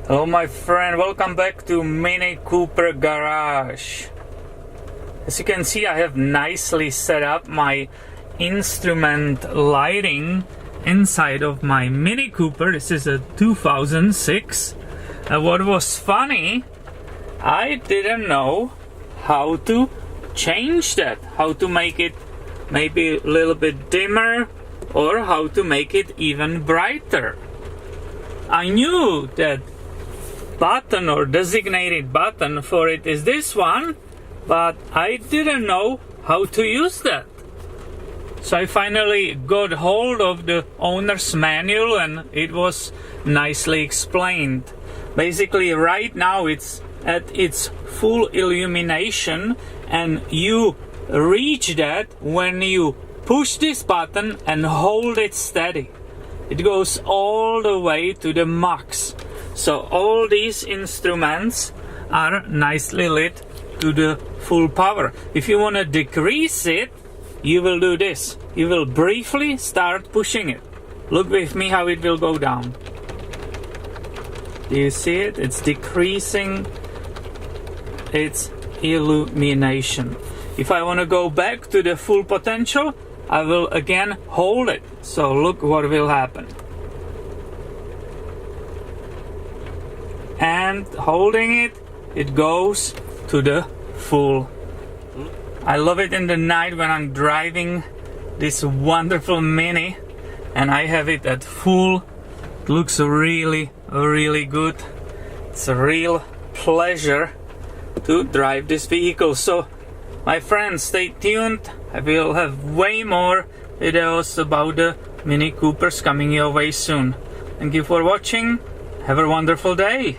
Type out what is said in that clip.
Hello my friend, welcome back to MiniCooper Garage. As you can see, I have nicely set up my instrument lighting inside of my MiniCooper. This is a 2006. What was funny, I didn't know how to change that, how to make it maybe a little bit dimmer or how to make it even brighter. I knew that button or designated button for it is this one, but I didn't know how to use that. So I finally got hold of the owner's manual and it was nicely explained. Basically right now it's at its full illumination and you reach that when you push this button and hold it steady. It goes all the way to the max. So all these instruments are nicely lit to the full power. If you want to decrease it, you will do this. You will briefly start pushing it. Look with me how it will go down. Do you see it? It's decreasing its illumination. If I want to go back to the full potential, I will again hold it. So look what will happen. And holding it, it goes to the full. I love it in the night when I'm driving this wonderful Mini and I have it at full. It looks really good. It's a real pleasure to drive this vehicle. So my friends, stay tuned. I will have way more videos about the MiniCoopers coming your way soon. Thank you for watching. Have a wonderful day.